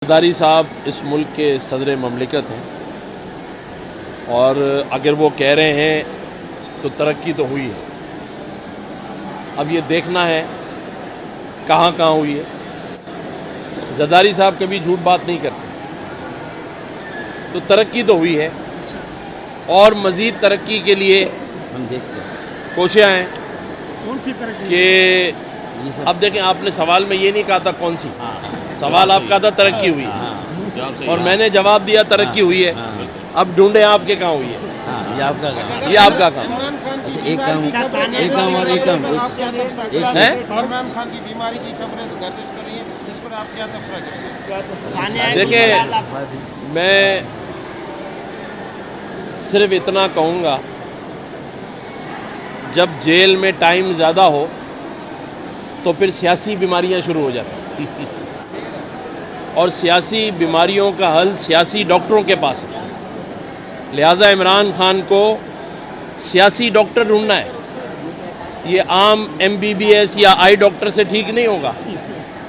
زرداری صاحب اس ملک کے صدر مملکت ہیں اور اگر وہ کہہ رہے ہیں تو ترقی تو ہوئی ہے. اب یہ دیکھنا ہے کہاں کہاں ہوئی ہے. زرداری صاحب کبھی جھوٹ بات نہیں کرتے, تو ترقی تو ہوئی ہے اور مزید ترقی کے لیے ہم دیکھتے ہیں کوششیں ہیں کون سی ترقی کہ اب دیکھیں آپ نے سوال میں یہ نہیں کہا تھا کون سی, سوال آپ کا تھا ترقی ہوئی ہے اور میں نے جواب دیا ترقی ہوئی ہے. اب ڈھونڈیں آپ کے کہاں ہوئی ہے, یہ آپ کا کام. یہ آپ کا کام اچھا ایک کام اور ایک کام ہے. عمران خان کی بیماری کی خبریں گردش کر رہی ہیں, اس پر آپ کیا تبصرہ کریں؟ دیکھیں میں صرف اتنا کہوں گا, جب جیل میں ٹائم زیادہ ہو تو پھر سیاسی بیماریاں شروع ہو جاتی ہیں اور سیاسی بیماریوں کا حل سیاسی ڈاکٹروں کے پاس ہے. لہٰذا عمران خان کو سیاسی ڈاکٹر ڈھونڈنا ہے. یہ عام MBBS یا آئی ڈاکٹر سے ٹھیک نہیں ہوگا.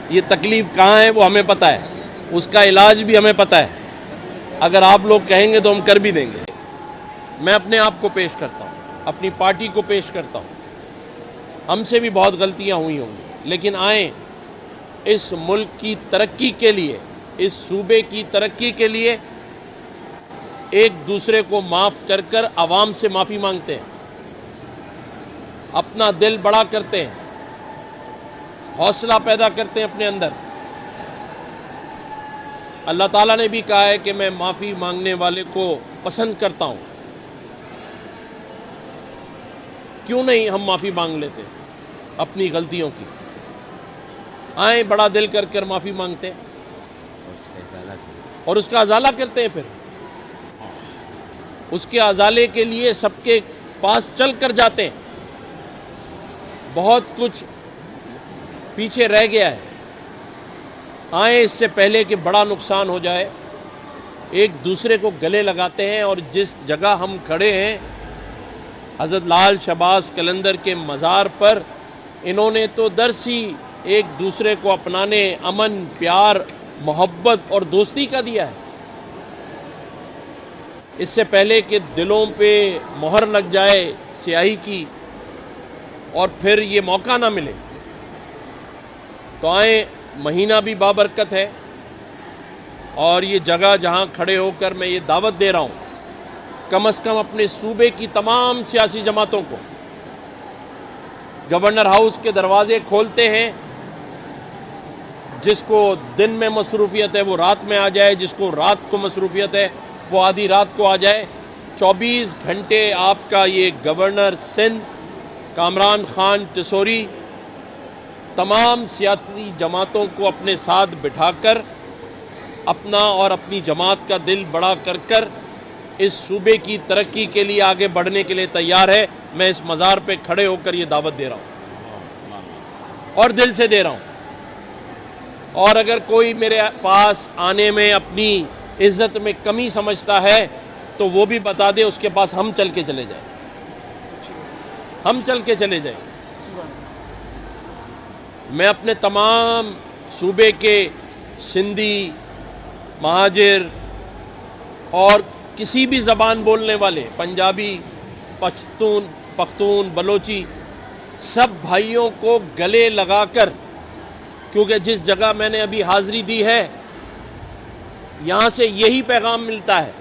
یہ تکلیف کہاں ہے وہ ہمیں پتہ ہے, اس کا علاج بھی ہمیں پتہ ہے. اگر آپ لوگ کہیں گے تو ہم کر بھی دیں گے. میں اپنے آپ کو پیش کرتا ہوں, اپنی پارٹی کو پیش کرتا ہوں. ہم سے بھی بہت غلطیاں ہوئی ہوں گی, لیکن آئیں اس ملک کی ترقی کے لیے, اس صوبے کی ترقی کے لیے ایک دوسرے کو معاف کر کر عوام سے معافی مانگتے ہیں, اپنا دل بڑا کرتے ہیں, حوصلہ پیدا کرتے ہیں اپنے اندر. اللہ تعالیٰ نے بھی کہا ہے کہ میں معافی مانگنے والے کو پسند کرتا ہوں. کیوں نہیں ہم معافی مانگ لیتے اپنی غلطیوں کی؟ آئیں بڑا دل کر کر معافی مانگتے ہیں اور اس کا ازالہ کرتے ہیں. پھر اس کے ازالے کے لیے سب کے پاس چل کر جاتے ہیں. بہت کچھ پیچھے رہ گیا ہے. آئیں اس سے پہلے کہ بڑا نقصان ہو جائے ایک دوسرے کو گلے لگاتے ہیں. اور جس جگہ ہم کھڑے ہیں حضرت لال شہباز قلندر کے مزار پر, انہوں نے تو درس ہی ایک دوسرے کو اپنانے, امن, پیار, محبت اور دوستی کا دیا ہے. اس سے پہلے کہ دلوں پہ مہر لگ جائے سیاہی کی اور پھر یہ موقع نہ ملے, تو آئیں مہینہ بھی بابرکت ہے. اور یہ جگہ جہاں کھڑے ہو کر میں یہ دعوت دے رہا ہوں, کم از کم اپنے صوبے کی تمام سیاسی جماعتوں کو گورنر ہاؤس کے دروازے کھولتے ہیں. جس کو دن میں مصروفیت ہے وہ رات میں آ جائے, جس کو رات کو مصروفیت ہے وہ آدھی رات کو آ جائے. 24 گھنٹے آپ کا یہ گورنر سندھ کامران خان ٹسوری تمام سیاسی جماعتوں کو اپنے ساتھ بٹھا کر اپنا اور اپنی جماعت کا دل بڑا کر کر اس صوبے کی ترقی کے لیے آگے بڑھنے کے لیے تیار ہے. میں اس مزار پہ کھڑے ہو کر یہ دعوت دے رہا ہوں اور دل سے دے رہا ہوں. اور اگر کوئی میرے پاس آنے میں اپنی عزت میں کمی سمجھتا ہے تو وہ بھی بتا دے, اس کے پاس ہم چل کے چلے جائیں, ہم چل کے چلے جائیں. میں اپنے تمام صوبے کے سندھی, مہاجر اور کسی بھی زبان بولنے والے, پنجابی, پختون, بلوچی, سب بھائیوں کو گلے لگا کر, کیونکہ جس جگہ میں نے ابھی حاضری دی ہے یہاں سے یہی پیغام ملتا ہے.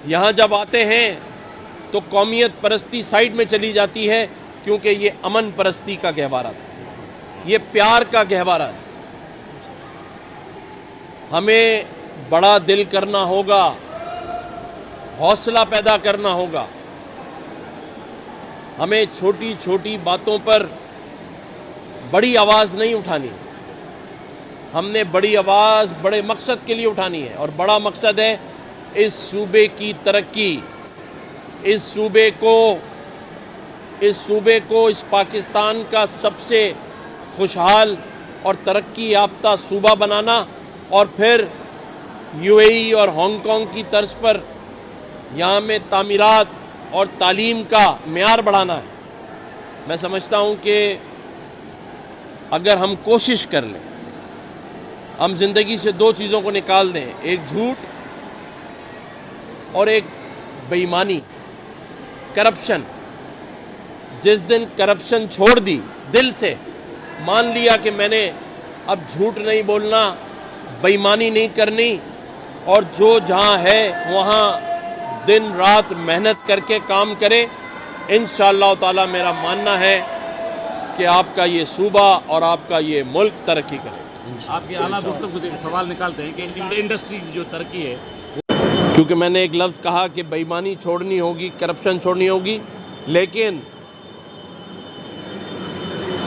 یہاں جب آتے ہیں تو قومیت پرستی سائیڈ میں چلی جاتی ہے, کیونکہ یہ امن پرستی کا گہوارہ تھا, یہ پیار کا گہوارہ تھا. ہمیں بڑا دل کرنا ہوگا, حوصلہ پیدا کرنا ہوگا. ہمیں چھوٹی چھوٹی باتوں پر بڑی آواز نہیں اٹھانی. ہم نے بڑی آواز بڑے مقصد کے لیے اٹھانی ہے, اور بڑا مقصد ہے اس صوبے کی ترقی. اس صوبے کو اس پاکستان کا سب سے خوشحال اور ترقی یافتہ صوبہ بنانا, اور پھر UAE اور ہانگ کانگ کی طرز پر یہاں میں تعمیرات اور تعلیم کا معیار بڑھانا ہے. میں سمجھتا ہوں کہ اگر ہم کوشش کر لیں ہم زندگی سے دو چیزوں کو نکال دیں، ایک جھوٹ اور ایک بے ایمانی، کرپشن۔ جس دن کرپشن چھوڑ دی، دل سے مان لیا کہ میں نے اب جھوٹ نہیں بولنا، بے ایمانی نہیں کرنی، اور جو جہاں ہے وہاں دن رات محنت کر کے کام کرے، انشاءاللہ تعالی میرا ماننا ہے کہ آپ کا یہ صوبہ اور آپ کا یہ ملک ترقی کرے۔ آپ کی اعلیٰ گفتگو سے ایک سوال نکالتے ہیں کہ انڈسٹریز جو ترقی ہے، کیونکہ میں نے ایک لفظ کہا کہ بے ایمانی چھوڑنی ہوگی، کرپشن چھوڑنی ہوگی، لیکن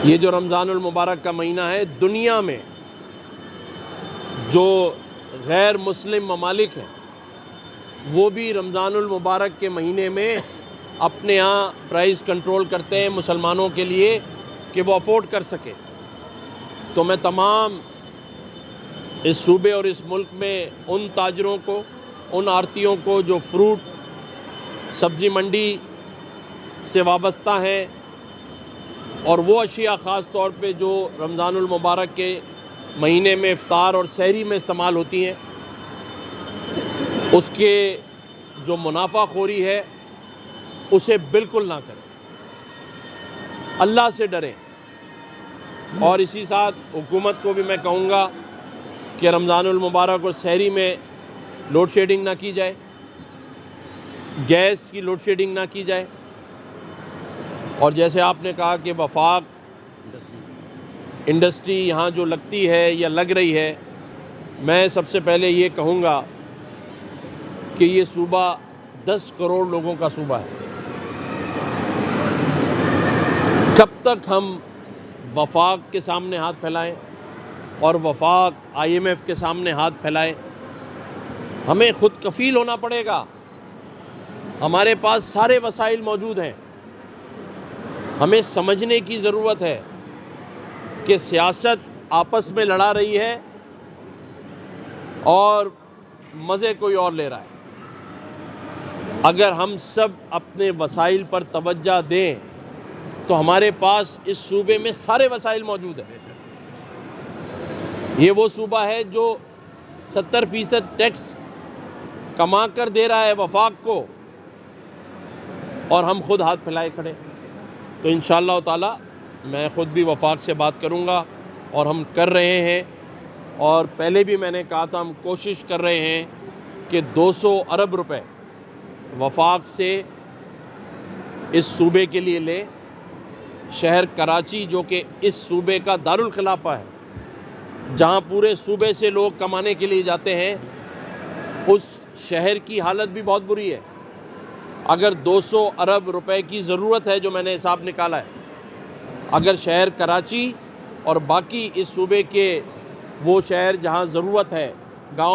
یہ جو رمضان المبارک کا مہینہ ہے، دنیا میں جو غیر مسلم ممالک ہیں وہ بھی رمضان المبارک کے مہینے میں اپنے ہاں پرائز کنٹرول کرتے ہیں مسلمانوں کے لیے کہ وہ افورڈ کر سکے۔ تو میں تمام اس صوبے اور اس ملک میں ان تاجروں کو، ان آڑتیوں کو جو فروٹ سبزی منڈی سے وابستہ ہیں اور وہ اشیاء خاص طور پہ جو رمضان المبارک کے مہینے میں افطار اور سحری میں استعمال ہوتی ہیں، اس کے جو منافع خوری ہے اسے بالکل نہ کریں، اللہ سے ڈریں۔ اور اسی ساتھ حکومت کو بھی میں کہوں گا کہ رمضان المبارک اور سحری میں لوڈ شیڈنگ نہ کی جائے، گیس کی لوڈ شیڈنگ نہ کی جائے، اور جیسے آپ نے کہا کہ وفاق انڈسٹری یہاں جو لگتی ہے یا لگ رہی ہے، میں سب سے پہلے یہ کہوں گا کہ یہ صوبہ 10 کروڑ لوگوں کا صوبہ ہے۔ کب تک ہم وفاق کے سامنے ہاتھ پھیلائیں اور وفاق IMF کے سامنے ہاتھ پھیلائیں؟ ہمیں خود کفیل ہونا پڑے گا۔ ہمارے پاس سارے وسائل موجود ہیں۔ ہمیں سمجھنے کی ضرورت ہے کہ سیاست آپس میں لڑا رہی ہے اور مزے کوئی اور لے رہا ہے۔ اگر ہم سب اپنے وسائل پر توجہ دیں تو ہمارے پاس اس صوبے میں سارے وسائل موجود ہیں۔ یہ وہ صوبہ ہے جو 70% ٹیکس کما کر دے رہا ہے وفاق کو، اور ہم خود ہاتھ پھیلائے کھڑے۔ تو انشاءاللہ تعالی میں خود بھی وفاق سے بات کروں گا، اور ہم کر رہے ہیں، اور پہلے بھی میں نے کہا تھا ہم کوشش کر رہے ہیں کہ 200 ارب روپے وفاق سے اس صوبے کے لیے لیں۔ شہر کراچی جو کہ اس صوبے کا دارالخلافہ ہے، جہاں پورے صوبے سے لوگ کمانے کے لیے جاتے ہیں، اس شہر کی حالت بھی بہت بری ہے۔ اگر 200 ارب روپے کی ضرورت ہے، جو میں نے حساب نکالا ہے، اگر شہر کراچی اور باقی اس صوبے کے وہ شہر جہاں ضرورت ہے، گاؤں